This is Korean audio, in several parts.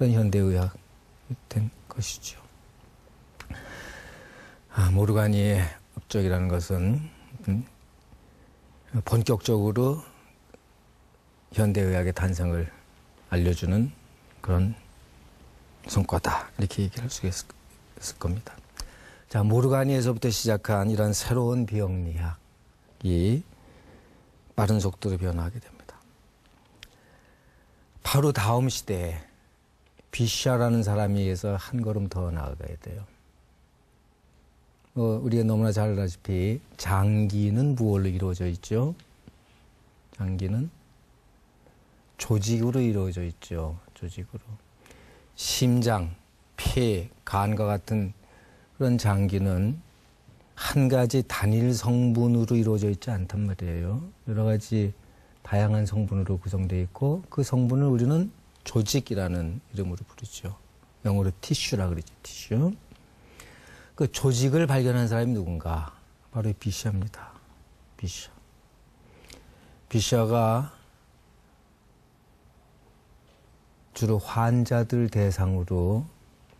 그런 현대의학이 된 것이죠. 모르가니의 업적이라는 것은 본격적으로 현대의학의 탄생을 알려주는 그런 성과다, 이렇게 얘기를 할 수 있을 겁니다. 자, 모르가니에서부터 시작한 이런 새로운 비영리학이 빠른 속도로 변화하게 됩니다. 바로 다음 시대에 비샤라는 사람에 의해서 한 걸음 더 나아가야 돼요. 우리가 너무나 잘 알다시피 장기는 무엇로 이루어져 있죠? 장기는 조직으로 이루어져 있죠. 조직으로. 심장, 폐, 간과 같은 그런 장기는 한 가지 단일 성분으로 이루어져 있지 않단 말이에요. 여러 가지 다양한 성분으로 구성되어 있고 그 성분을 우리는 조직이라는 이름으로 부르죠. 영어로 티슈라 그러죠. 티슈. 그 조직을 발견한 사람이 누군가? 바로 비샤입니다. 비샤. 비샤가 주로 환자들 대상으로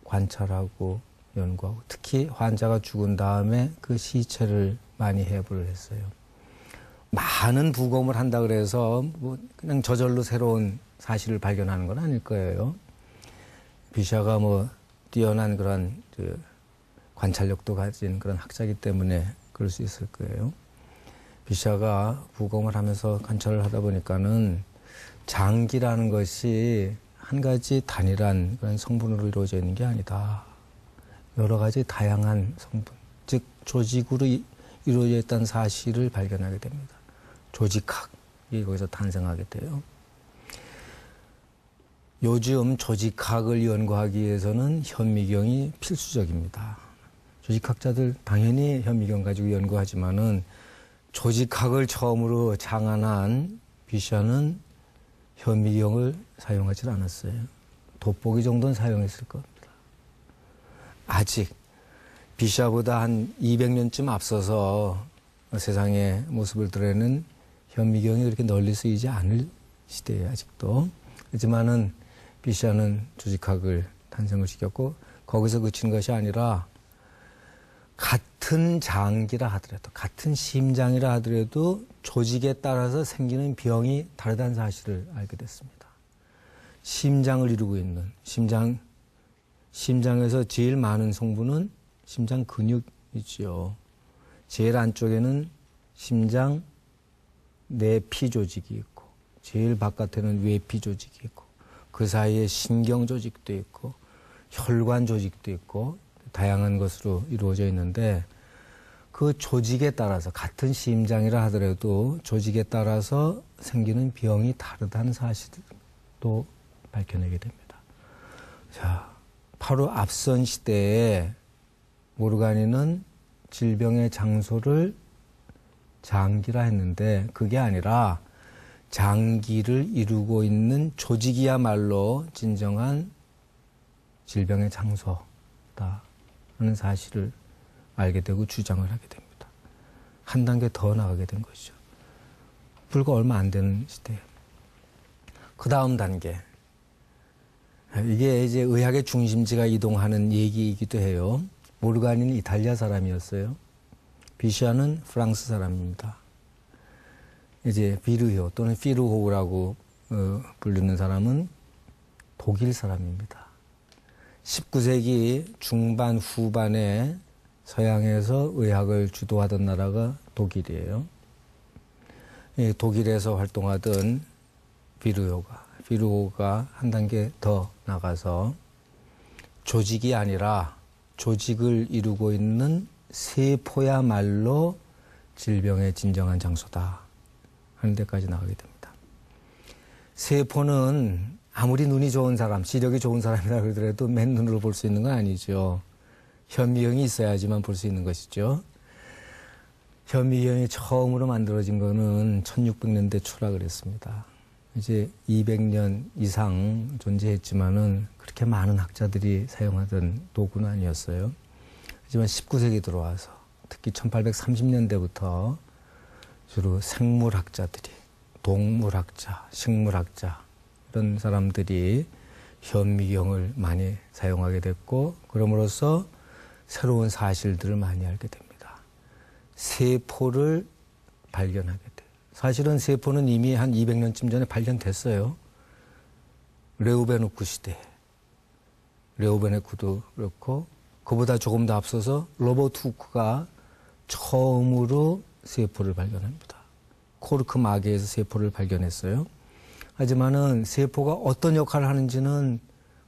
관찰하고 연구하고 특히 환자가 죽은 다음에 그 시체를 많이 해부를 했어요. 많은 부검을 한다 그래서 뭐 그냥 저절로 새로운 사실을 발견하는 건 아닐 거예요. 비샤가 뭐 뛰어난 그런 관찰력도 가진 그런 학자이기 때문에 그럴 수 있을 거예요. 비샤가 부검을 하면서 관찰을 하다 보니까는 장기라는 것이 한 가지 단일한 그런 성분으로 이루어져 있는 게 아니다. 여러 가지 다양한 성분, 즉 조직으로 이루어져 있다는 사실을 발견하게 됩니다. 조직학이 거기서 탄생하게 돼요. 요즘 조직학을 연구하기 위해서는 현미경이 필수적입니다. 조직학자들 당연히 현미경 가지고 연구하지만은 조직학을 처음으로 창안한 비샤는 현미경을 사용하지 않았어요. 돋보기 정도는 사용했을 겁니다. 아직 비샤보다 한 200년쯤 앞서서 세상의 모습을 드러내는 현미경이 그렇게 널리 쓰이지 않을 시대에 아직도. 하지만은 비샤는 조직학을 탄생을 시켰고 거기서 그친 것이 아니라 같은 장기라 하더라도 같은 심장이라 하더라도 조직에 따라서 생기는 병이 다르다는 사실을 알게 됐습니다. 심장을 이루고 있는 심장에서 제일 많은 성분은 심장 근육이죠. 제일 안쪽에는 심장 내피 조직이 있고 제일 바깥에는 외피 조직이 있고 그 사이에 신경 조직도 있고 혈관 조직도 있고 다양한 것으로 이루어져 있는데 그 조직에 따라서 같은 심장이라 하더라도 조직에 따라서 생기는 병이 다르다는 사실도 밝혀내게 됩니다. 자, 바로 앞선 시대에 모르가니는 질병의 장소를 장기라 했는데 그게 아니라 장기를 이루고 있는 조직이야말로 진정한 질병의 장소다 하는 사실을 알게 되고 주장을 하게 됩니다. 한 단계 더 나가게 된 것이죠. 불과 얼마 안 되는 시대에. 그 다음 단계. 이게 이제 의학의 중심지가 이동하는 얘기이기도 해요. 모르가니는 이탈리아 사람이었어요. 비샤는 프랑스 사람입니다. 이제 비르효 또는 피르호우라고 부르는 사람은 독일 사람입니다. 19세기 중반 후반에 서양에서 의학을 주도하던 나라가 독일이에요. 독일에서 활동하던 비르호가 한 단계 더 나가서 조직이 아니라 조직을 이루고 있는 세포야말로 질병의 진정한 장소다 하는 데까지 나가게 됩니다. 세포는 아무리 눈이 좋은 사람, 시력이 좋은 사람이라 그러더라도 맨눈으로 볼 수 있는 건 아니죠. 현미경이 있어야지만 볼 수 있는 것이죠. 현미경이 처음으로 만들어진 거는 1600년대 초라 그랬습니다. 이제 200년 이상 존재했지만은 그렇게 많은 학자들이 사용하던 도구는 아니었어요. 하지만 19세기 들어와서 특히 1830년대부터 주로 생물학자들이, 동물학자, 식물학자 이런 사람들이 현미경을 많이 사용하게 됐고, 그럼으로써 새로운 사실들을 많이 알게 됩니다. 세포를 발견하게 돼요. 사실은 세포는 이미 한 200년쯤 전에 발견됐어요. 레우베누크 시대. 레우베누크도 그렇고, 그보다 조금 더 앞서서 로버트 후크가 처음으로 세포를 발견합니다. 코르크 마개에서 세포를 발견했어요. 하지만은 세포가 어떤 역할을 하는지는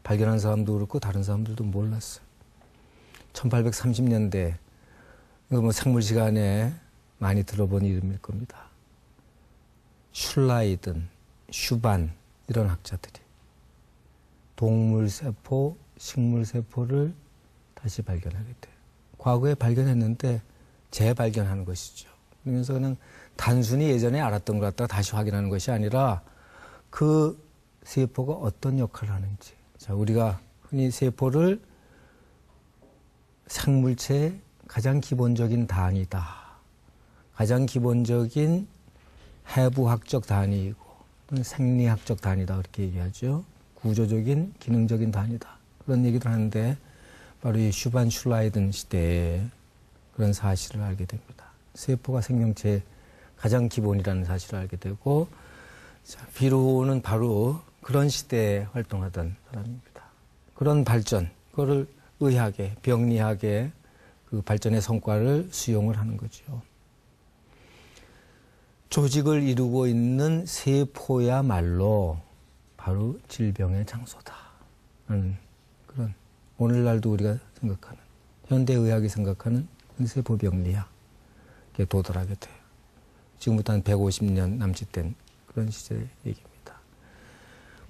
발견한 사람도 그렇고 다른 사람들도 몰랐어요. 1830년대, 이거 뭐 생물 시간에 많이 들어본 이름일 겁니다. 슐라이든, 슈반, 이런 학자들이 동물세포, 식물세포를 다시 발견하게 돼요. 과거에 발견했는데 재발견하는 것이죠. 그러면서 그냥 단순히 예전에 알았던 것 갖다가 다시 확인하는 것이 아니라 그 세포가 어떤 역할을 하는지. 자, 우리가 흔히 세포를 생물체의 가장 기본적인 단위다. 가장 기본적인 해부학적 단위이고 또는 생리학적 단위다. 그렇게 얘기하죠. 구조적인, 기능적인 단위다. 그런 얘기를 하는데 바로 이 슈반 슐라이든 시대에 그런 사실을 알게 됩니다. 세포가 생명체의 가장 기본이라는 사실을 알게 되고, 자, 비로는 바로 그런 시대에 활동하던 사람입니다. 그런 발전, 그거를 의학에, 병리학에 그 발전의 성과를 수용을 하는 거죠. 조직을 이루고 있는 세포야말로 바로 질병의 장소다. 그런 오늘날도 우리가 생각하는, 현대의학이 생각하는 세포병리학에 도달하게 돼요. 지금부터 한 150년 남짓된 그런 시절의 얘기입니다.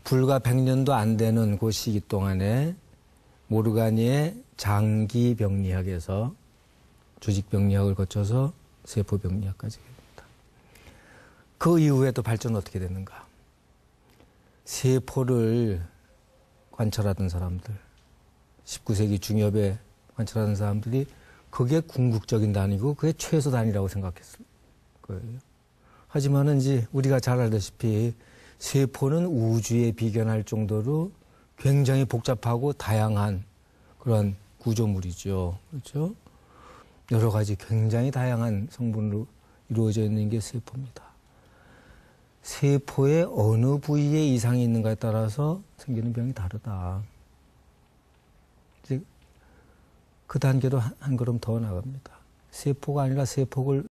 불과 100년도 안 되는 그 시기 동안에 모르가니의 장기병리학에서 조직병리학을 거쳐서 세포병리학까지 됩니다. 그 이후에 또 발전은 어떻게 됐는가? 세포를 관찰하던 사람들, 19세기 중엽에 관찰하던 사람들이 그게 궁극적인 단위고 그게 최소 단위라고 생각했을 거예요. 하지만은 이제 우리가 잘 알다시피 세포는 우주에 비견할 정도로 굉장히 복잡하고 다양한 그런 구조물이죠. 그렇죠? 여러 가지 굉장히 다양한 성분으로 이루어져 있는 게 세포입니다. 세포의 어느 부위에 이상이 있는가에 따라서 생기는 병이 다르다. 이제 그 단계로 한 걸음 더 나갑니다. 세포가 아니라 세포를